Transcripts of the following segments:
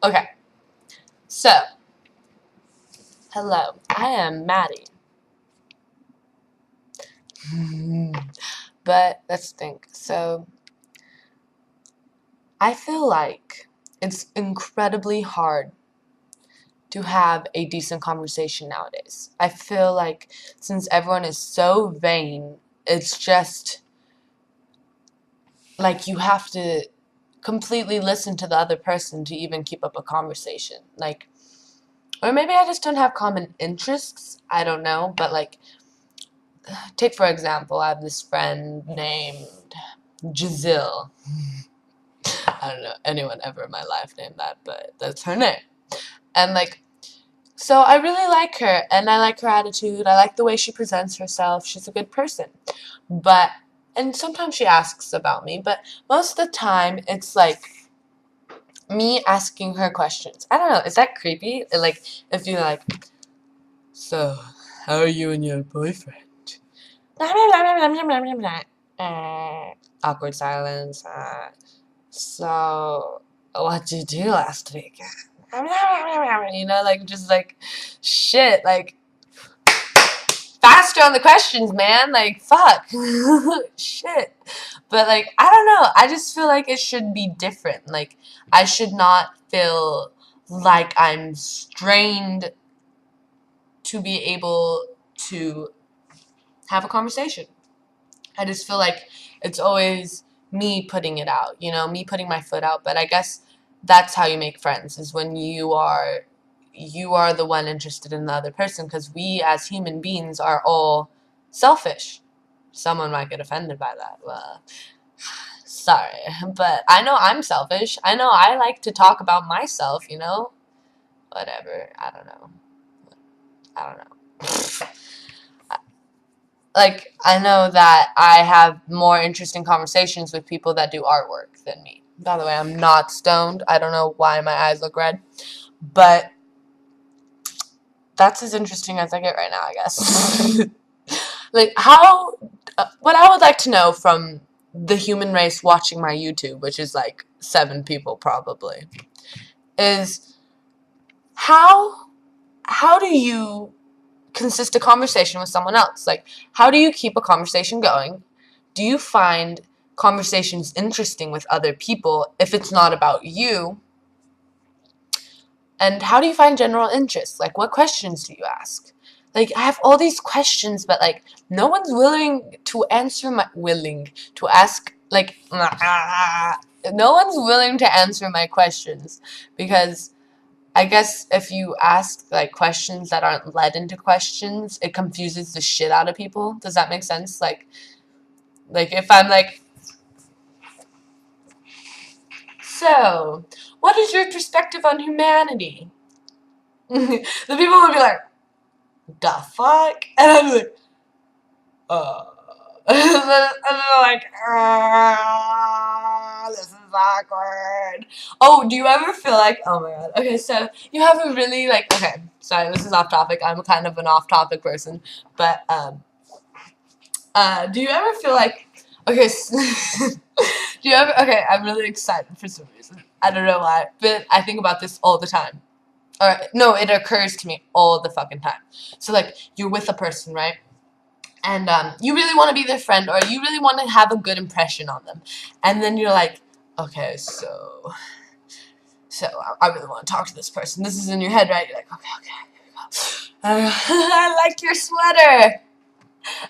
Okay, so, hello, I am Maddie. But let's think. So, I feel like it's incredibly hard to have a decent conversation nowadays. I feel like since everyone is so vain, it's just like you have to completely listen to the other person to even keep up a conversation. Like, or maybe I just don't have common interests. I don't know. But, like, take for example, I have this friend named Giselle. I don't know anyone ever in my life named that, but that's her name. And, like, so I really like her, and I like her attitude. I like the way she presents herself. She's a good person. But, and sometimes she asks about me, but most of the time it's like me asking her questions. I don't know, is that creepy? Like, if you're like, so, how are you and your boyfriend? Awkward silence. So, what did you do last week? You know, like, just like, shit, like, faster on the questions, man. Like, fuck. Shit. But, like, I don't know. I just feel like it should be different. Like, I should not feel like I'm strained to be able to have a conversation. I just feel like it's always me putting it out, you know, me putting my foot out. But I guess that's how you make friends, is when you are the one interested in the other person, because we as human beings are all selfish. Someone might get offended by that. Well, sorry, but I know I'm selfish. I know I like to talk about myself, you know? Whatever. I don't know. I don't know. Like, I know that I have more interesting conversations with people that do artwork than me. By the way, I'm not stoned. I don't know why my eyes look red. But that's as interesting as I get right now, I guess. Like, what I would like to know from the human race watching my YouTube, which is like 7 people probably, is how do you consist a conversation with someone else? Like, how do you keep a conversation going? Do you find conversations interesting with other people if it's not about you? And how do you find general interest? Like, what questions do you ask? Like, I have all these questions, but, like, no one's willing to answer like, no one's willing to answer my questions, because I guess if you ask, like, questions that aren't led into questions, it confuses the shit out of people. Does that make sense? Like if I'm like, so, what is your perspective on humanity? The people would be like, the fuck? And I'd be like, and they're like, this is awkward. Oh, do you ever feel like, oh my god, okay, so you have a really, like, okay, sorry, this is off topic. I'm kind of an off topic person, but, do you ever feel like, okay, do you ever, okay, I'm really excited for some reason. I don't know why, but I think about this all the time. Or, no, it occurs to me all the fucking time. So, like, you're with a person, right? And you really want to be their friend, or you really want to have a good impression on them. And then you're like, okay, so I really want to talk to this person. This is in your head, right? You're like, okay, here we go. I like your sweater.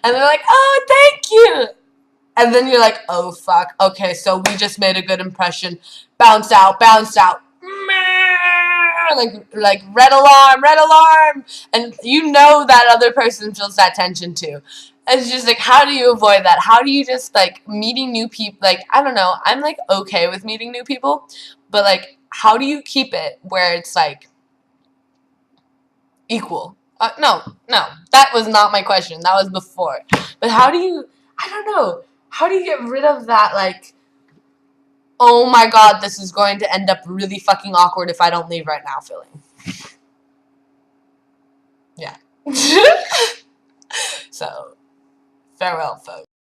And they're like, oh, thank you. And then you're like, oh, fuck. Okay, so we just made a good impression. Bounce out, bounce out. Like red alarm, red alarm. And you know that other person feels that tension too. And it's just like, how do you avoid that? How do you just, like, meeting new people? Like, I don't know. I'm, like, okay with meeting new people. But, like, how do you keep it where it's, like, equal? No. That was not my question. That was before. But how do you, I don't know. How do you get rid of that, like, oh my god, this is going to end up really fucking awkward if I don't leave right now feeling? Yeah. So, farewell, folks.